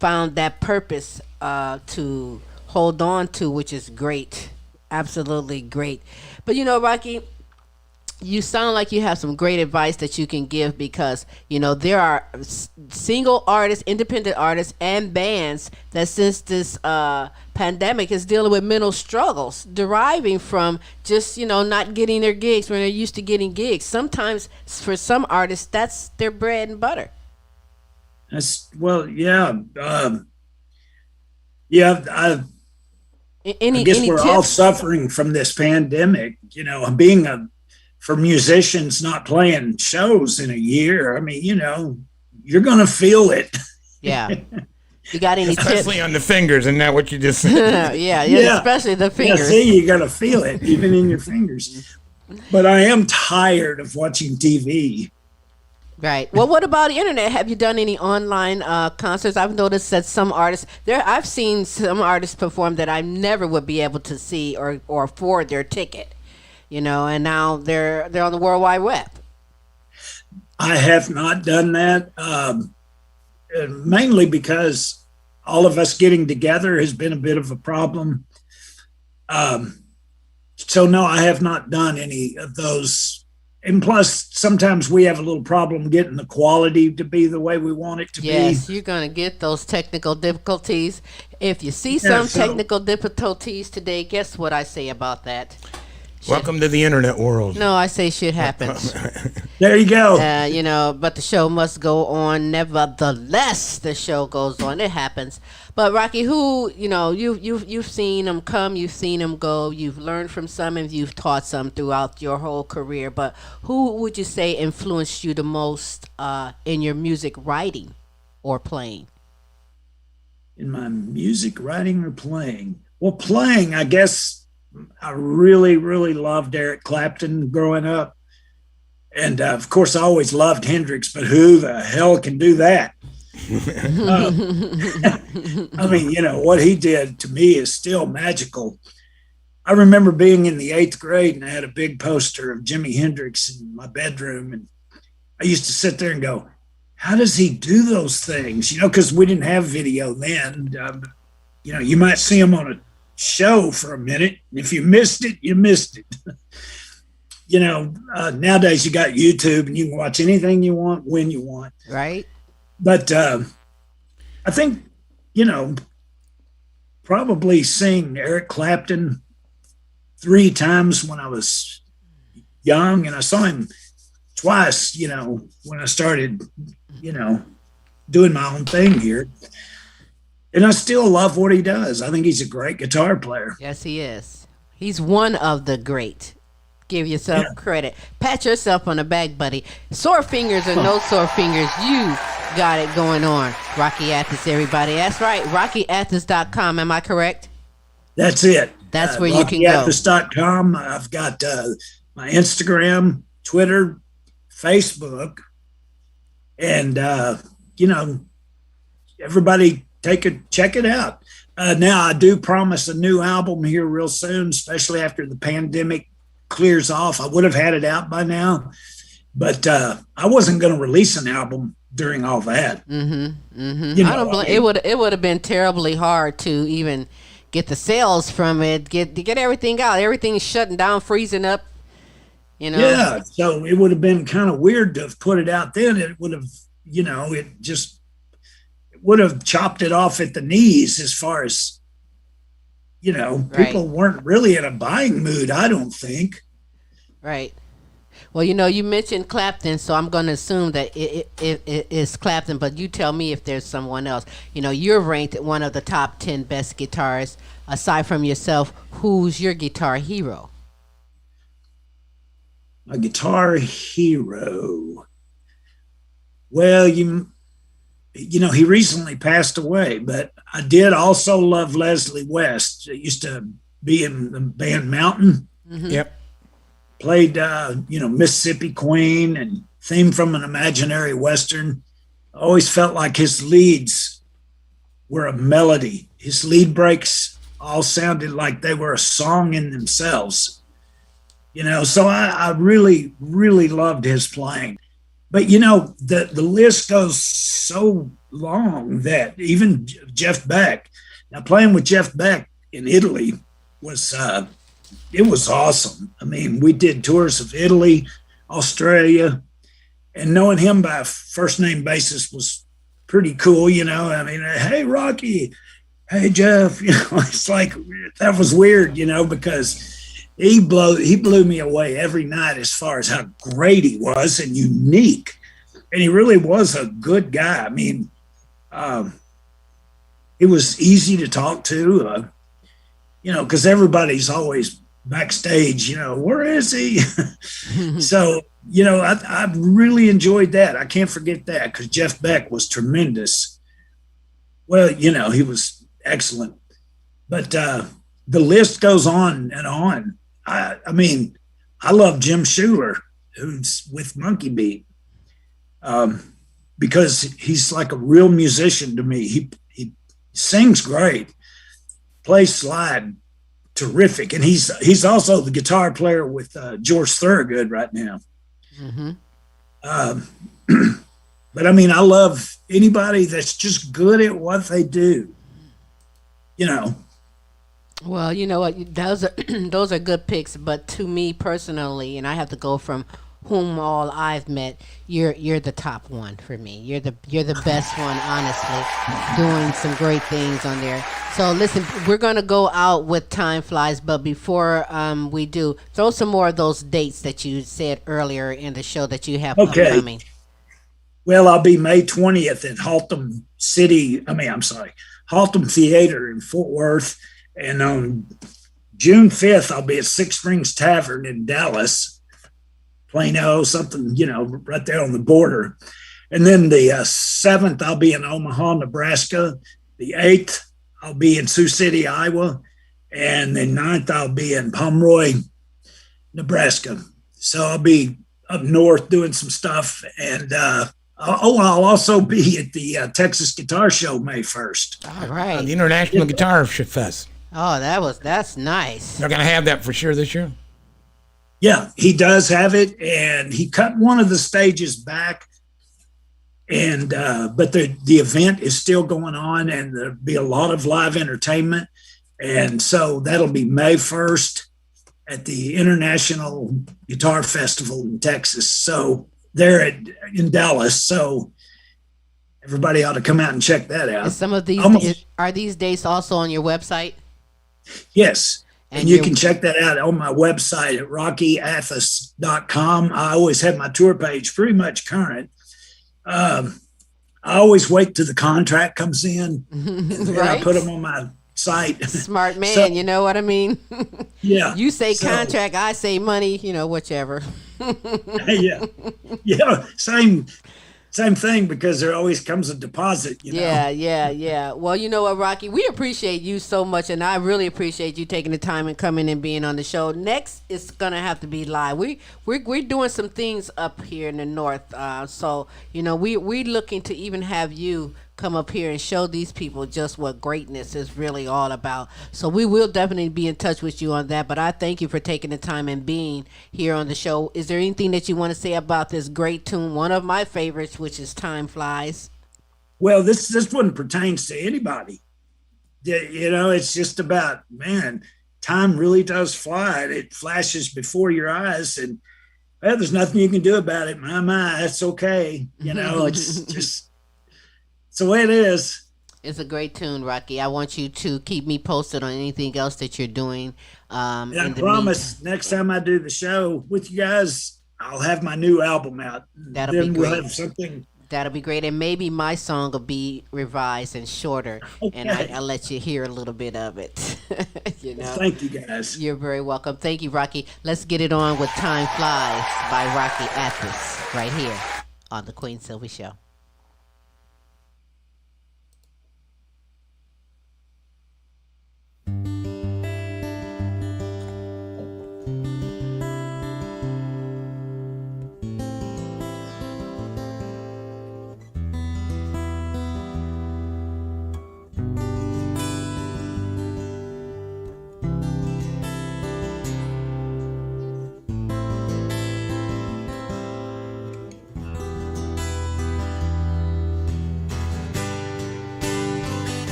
found that purpose to hold on to, which is great, absolutely great. But you know, Rocky, you sound like you have some great advice that you can give, because you know there are single artists, independent artists, and bands that since this pandemic is dealing with mental struggles deriving from just, you know, not getting their gigs when they're used to getting gigs. Sometimes for some artists that's their bread and butter. That's I guess we're all suffering from this pandemic, you know, for musicians not playing shows in a year. I mean, you know, you're going to feel it. Yeah. You got any tips? Especially on the fingers, isn't that what you just said? yeah, especially the fingers. Yeah, see, you got to feel it, even in your fingers. But I am tired of watching TV. Right. Well, what about the internet? Have you done any online concerts? I've noticed that some artists I've seen some artists perform that I never would be able to see or afford their ticket. You know, and now they're on the World Wide Web. I have not done that, mainly because all of us getting together has been a bit of a problem. So no, I have not done any of those. And plus, sometimes we have a little problem getting the quality to be the way we want it to be. Yes, you're going to get those technical difficulties. If you see some technical difficulties today, guess what I say about that? Welcome to the internet world. No, I say shit happens. There you go. You know, but the show must go on. Nevertheless, the show goes on. It happens. But Rocky, who, you know, you've seen them come, you've seen them go, you've learned from some, and you've taught some throughout your whole career. But who would you say influenced you the most in your music writing or playing? In my music writing or playing? Well, playing, I guess. I really, really loved Eric Clapton growing up. And of course, I always loved Hendrix, but who the hell can do that? I mean, you know, what he did to me is still magical. I remember being in the 8th grade and I had a big poster of Jimi Hendrix in my bedroom. And I used to sit there and go, how does he do those things? You know, because we didn't have video then. You know, you might see him on a show for a minute. If you missed it, you missed it. You know, nowadays you got YouTube and you can watch anything you want when you want. Right. But I think, you know, probably seeing Eric Clapton 3 times when I was young, and I saw him twice, you know, when I started, you know, doing my own thing here. And I still love what he does. I think he's a great guitar player. Yes, he is. He's one of the great. Give yourself credit. Pat yourself on the back, buddy. Sore fingers or no sore fingers, you got it going on. Rocky Athas, everybody. That's right. RockyAthas.com. Am I correct? That's it. That's where you can go. RockyAthas.com. I've got my Instagram, Twitter, Facebook, and you know, everybody check it out. Now I do promise a new album here real soon, especially after the pandemic clears off. I would have had it out by now, but I wasn't going to release an album during all that. You know, I don't blame. It would have been terribly hard to even get the sales from it, get everything out. Everything's shutting down, freezing up. You know. Yeah, so it would have been kind of weird to have put it out then. It would have, you know, it would have chopped it off at the knees as far as, you know, people weren't really in a buying mood, I don't think. Right. Well, you know, you mentioned Clapton, so I'm going to assume that it is Clapton, but you tell me if there's someone else. You know, you're ranked one of the top 10 best guitarists. Aside from yourself, who's your guitar hero? My guitar hero. Well, you know, he recently passed away, but I did also love Leslie West. It used to be in the band Mountain. Yep. Played, you know, Mississippi Queen and Theme from an Imaginary Western. I always felt like his leads were a melody. His lead breaks all sounded like they were a song in themselves. You know, so I really, really loved his playing. But, you know, the list goes so long that even Jeff Beck, now playing with Jeff Beck in Italy was, it was awesome. I mean, we did tours of Italy, Australia, and knowing him by first name basis was pretty cool, you know. I mean, hey, Rocky, hey, Jeff, you know, it's like, that was weird, you know, because he blew me away every night as far as how great he was and unique. And he really was a good guy. I mean, it was easy to talk to, you know, because everybody's always backstage, you know, where is he? So, you know, I really enjoyed that. I can't forget that because Jeff Beck was tremendous. Well, you know, he was excellent. But the list goes on and on. I mean, I love Jim Schuler, who's with Monkey Beat, because he's like a real musician to me. He sings great, plays slide terrific, and he's also the guitar player with George Thorogood right now. But I mean, I love anybody that's just good at what they do, you know. Well, you know what? Those are good picks, but to me personally, and I have to go from whom all I've met, you're the top one for me. You're the best one, honestly, doing some great things on there. So listen, we're gonna go out with Time Flies, but before we do, throw some more of those dates that you said earlier in the show that you have upcoming. Well, I'll be May 20th at Haltom Theater in Fort Worth. And on June 5th, I'll be at Six Strings Tavern in Dallas, Plano, something, you know, right there on the border. And then the 7th, I'll be in Omaha, Nebraska. The 8th, I'll be in Sioux City, Iowa. And the 9th, I'll be in Pomeroy, Nebraska. So I'll be up north doing some stuff. And I'll also be at the Texas Guitar Show May 1st. All right. The International Guitar Fest. Oh, that's nice. They're going to have that for sure this year? Yeah, he does have it, and he cut one of the stages back, and but the event is still going on, and there'll be a lot of live entertainment, and so that'll be May 1st at the International Guitar Festival in Texas. So they're in Dallas, so everybody ought to come out and check that out. Some of these are these dates also on your website? Yes. And you can check that out on my website at rockyathas.com. I always have my tour page pretty much current. I always wait till the contract comes in, and then I put them on my site. Smart man, you know what I mean? Yeah. You say contract, I say money, whichever. Yeah, same thing, because there always comes a deposit, you know? Yeah. Well, you know what, Rocky? We appreciate you so much, and I really appreciate you taking the time and coming and being on the show. Next, it's gonna have to be live. We're doing some things up here in the north, so we're looking to even have you come up here and show these people just what greatness is really all about. So we will definitely be in touch with you on that. But I thank you for taking the time and being here on the show. Is there anything that you want to say about this great tune, one of my favorites, which is Time Flies? Well, this one pertains to anybody. It's just about, man, time really does fly. It flashes before your eyes, and there's nothing you can do about it. My, that's okay. It's just, it's the way it is. It's a great tune, Rocky. I want you to keep me posted on anything else that you're doing. And I promise next time I do the show with you guys, I'll have my new album out. That'll be great. We'll have something. That'll be great. And maybe my song will be revised and shorter. Okay. And I'll let you hear a little bit of it. Thank you, guys. You're very welcome. Thank you, Rocky. Let's get it on with Time Flies by Rocky Athas right here on the Queen Silvy Show.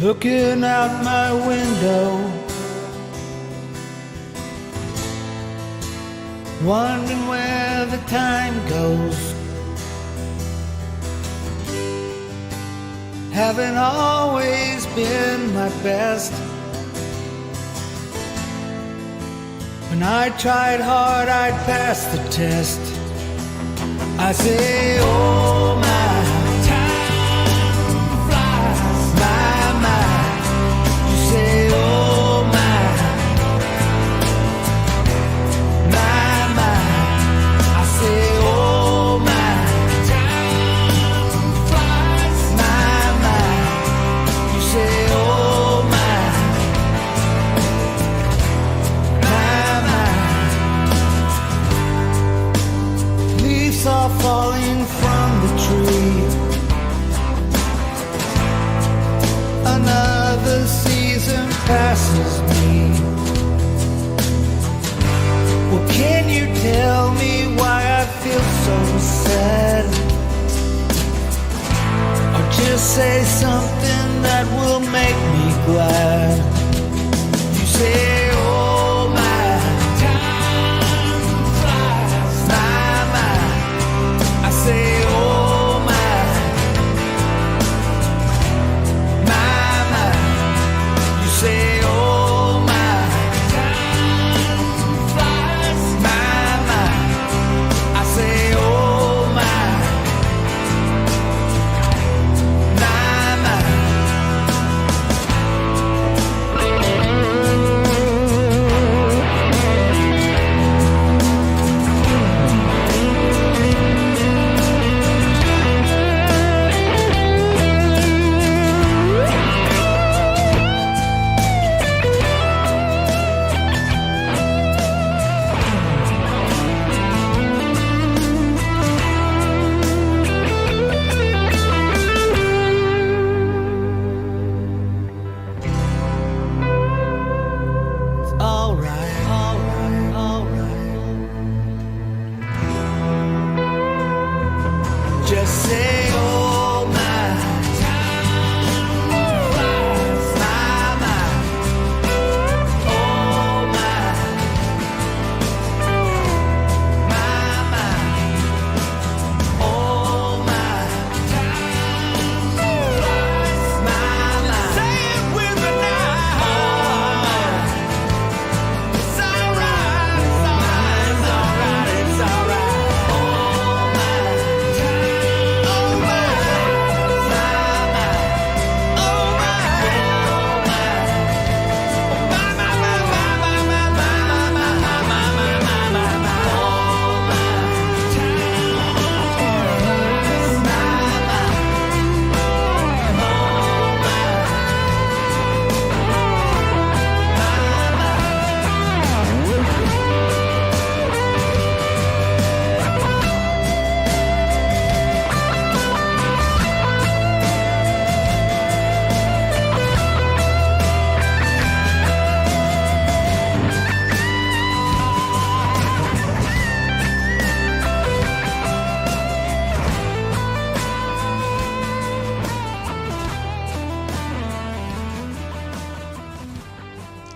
Looking out my window, wondering where the time goes. Haven't always been my best. When I tried hard, I'd pass the test. I say, oh my. Say, oh my, I say, oh my, time flies, you say, oh my, leaves are falling from the tree. Another season passes me. Well, can you tell me why I feel so sad? Or just say something that will make me glad. You say, oh my, time flies, my, I say, oh my, say, oh my, time flies, my, I say, oh my,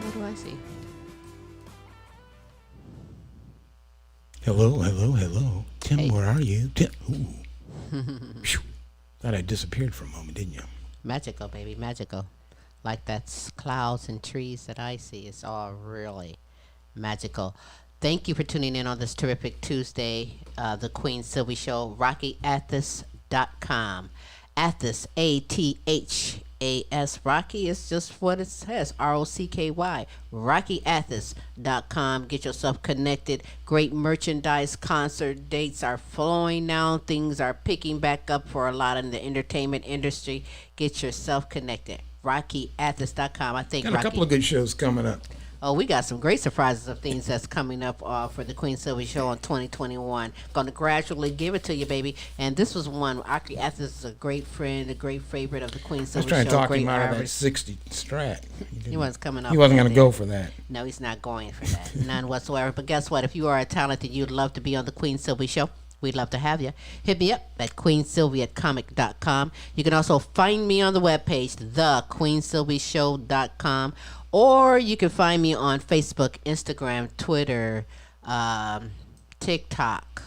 What do I see? Hello, hello, hello. Tim, Hey. where are you? Tim. Ooh. Phew. Thought I disappeared for a moment, didn't you? Magical, baby, magical. Like that's clouds and trees that I see. It's all really magical. Thank you for tuning in on this terrific Tuesday, the Queen Silvy Show, RockyAthas.com. Athas, Athas. Rocky is just what it says, ROCKY. RockyAthas.com. Get yourself connected. Great merchandise. Concert dates are flowing now. Things are picking back up for a lot in the entertainment industry. Get yourself connected. RockyAthas.com. I think Got a couple of good shows coming up. Oh, we got some great surprises of things that's coming up for the Queen Silvy Show in 2021. Going to gradually give it to you, baby. And this was one. Rocky Athas is a great friend, a great favorite of the Queen I was Silvy trying Show. to talk Great him out of that artist. 60 Strat. He wasn't coming up. He wasn't with going to that. go for that. No, he's not going for that. None whatsoever. But guess what? If you are a talent that you'd love to be on the Queen Silvy Show, we'd love to have you. Hit me up at queensylvia@comic.com. You can also find me on the webpage, thequeensylvyshow.com. Or you can find me on Facebook, Instagram, Twitter, TikTok,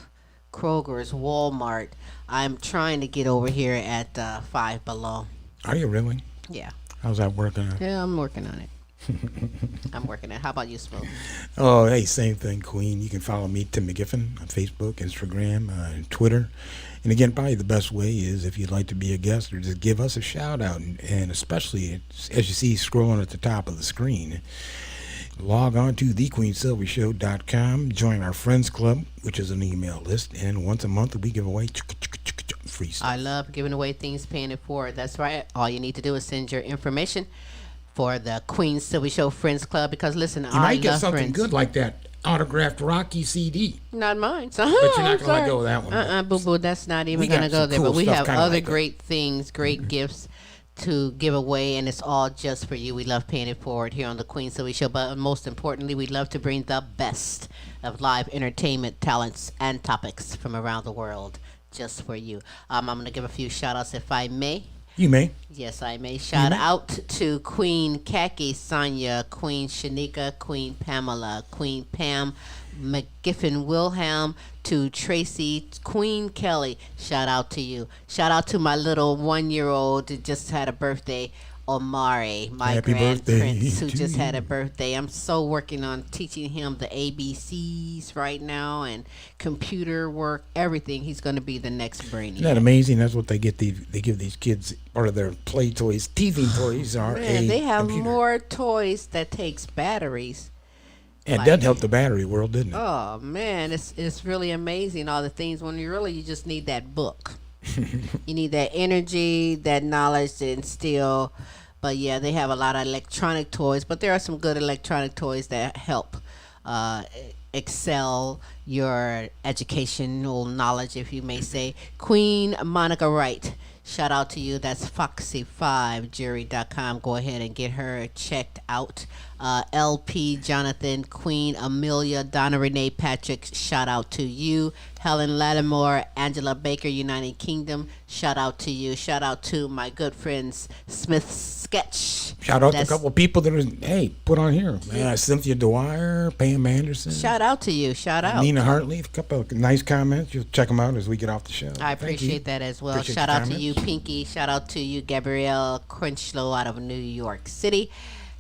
Kroger's, Walmart. I'm trying to get over here at Five Below. Are you really? Yeah. How's that working out? Yeah, I'm working on it. I'm working on it. How about you, Smooth? Oh, hey, same thing, Queen. You can follow me, Tim McGiffin, on Facebook, Instagram, and Twitter. And again, probably the best way is if you'd like to be a guest or just give us a shout out. And especially, as you see scrolling at the top of the screen, log on to thequeensylvyshow.com, join our Friends Club, which is an email list. And once a month, we give away free stuff. I love giving away things, paying it forward. That's right. All you need to do is send your information for the Queen Silvy Show Friends Club. Because listen, You I might get love something friends. good like that autographed Rocky CD. Not mine. But you're not going to let go of that one. Boo boo. That's not We even got going to go some there. cool But we stuff have kinda other like that. great things, great gifts to give away, and it's all just for you. We love paying it forward here on the Queen Silvy Show. But most importantly, we love to bring the best of live entertainment talents and topics from around the world just for you. I'm going to give a few shout outs if I may. You may. Yes, I may. Shout out to Queen Khaki Sonia, Queen Shanika, Queen Pamela, Queen Pam, McGiffin Wilhelm, to Tracy, Queen Kelly. Shout out to you. Shout out to my little 1-year-old that just had a birthday, Omari, my Happy grand birthday prince who to just had you. a birthday. I'm so working on teaching him the ABCs right now and computer work, everything. He's going to be the next brainy. Isn't that amazing? That's what they get. They give these kids part of their play toys. Teething toys are Man, a they have computer. more toys that takes batteries. And like- that helped the battery world, didn't it? Oh man, it's really amazing all the things when you just need that book. You need that energy, that knowledge to instill. But yeah, they have a lot of electronic toys, but there are some good electronic toys that help excel your educational knowledge, if you may say. Queen Monica Wright, shout out to you. That's Foxy5Jury.com. Go ahead and get her checked out. LP Jonathan, Queen Amelia, Donna Renee Patrick, shout out to you. Helen Lattimore, Angela Baker, United Kingdom, shout out to you. Shout out to my good friends Smith Sketch. Shout out to a That's- couple of people that are, hey, put on here. Cynthia Dwyer, Pam Anderson, Shout out to you. Shout out. Nina Hartley. A couple of nice comments. You'll check them out as we get off the show. I Thank you. appreciate that as well. Appreciate Shout the out to comments. you, Pinky. Shout out to you, Gabrielle Crenchlow out of New York City.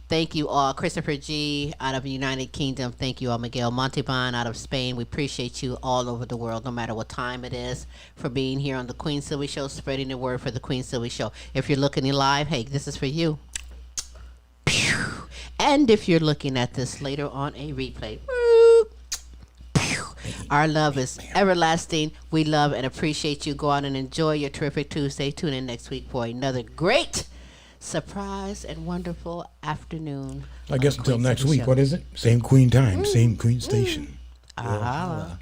Thank you all. Christopher G. out of United Kingdom. Thank you all. Miguel Montalban out of Spain. We appreciate you all over the world, no matter what time it is, for being here on the Queen Silvy Show, spreading the word for the Queen Silvy Show. If you're looking live, hey, this is for you. Pew. And if you're looking at this later on a replay, pew. Our love is everlasting. We love and appreciate you. Go out and enjoy your terrific Tuesday. Tune in next week for another great surprise and wonderful afternoon. I guess on until Queen next Silvy week. Show. What is it? Same Queen time, same Queen station. Ah.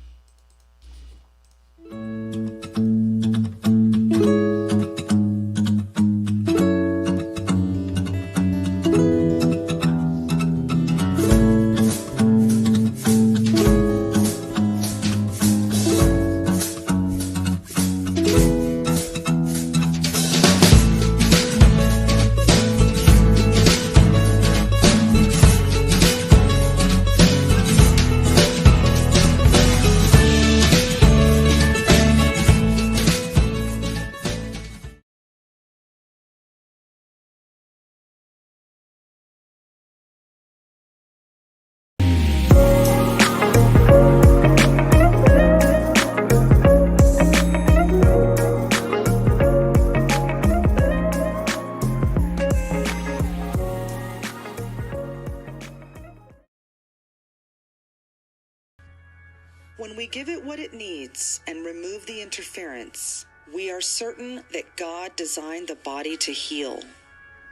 When we give it what it needs and remove the interference, we are certain that God designed the body to heal.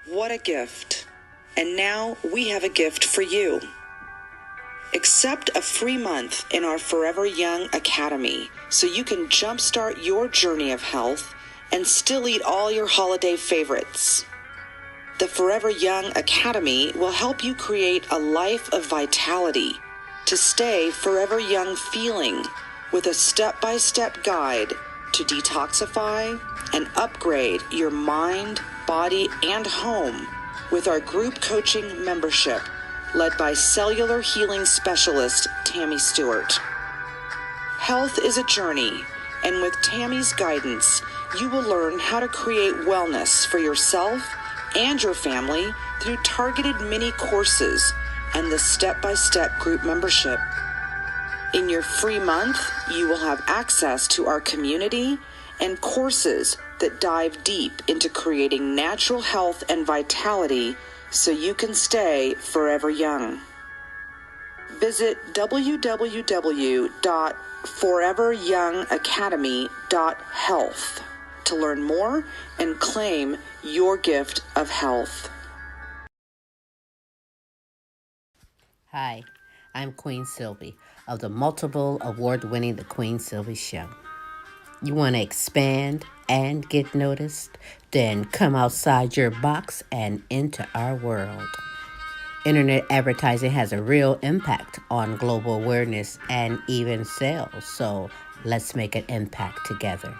What a gift. And now we have a gift for you. Accept a free month in our Forever Young Academy so you can jumpstart your journey of health and still eat all your holiday favorites. The Forever Young Academy will help you create a life of vitality to stay forever young feeling with a step-by-step guide to detoxify and upgrade your mind, body, and home with our group coaching membership led by cellular healing specialist Tammy Stewart. Health is a journey, and with Tammy's guidance, you will learn how to create wellness for yourself and your family through targeted mini courses and the step-by-step group membership. In your free month, you will have access to our community and courses that dive deep into creating natural health and vitality so you can stay forever young. Visit www.foreveryoungacademy.health to learn more and claim your gift of health. Hi, I'm Queen Silvy of the multiple award-winning The Queen Silvy Show. You want to expand and get noticed? Then come outside your box and into our world. Internet advertising has a real impact on global awareness and even sales, so let's make an impact together.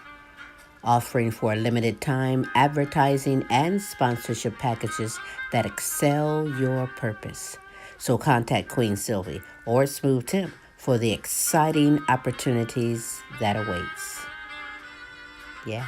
Offering for a limited time advertising and sponsorship packages that excel your purpose. So contact Queen Silvy or Smooth Tim for the exciting opportunities that awaits. Yeah.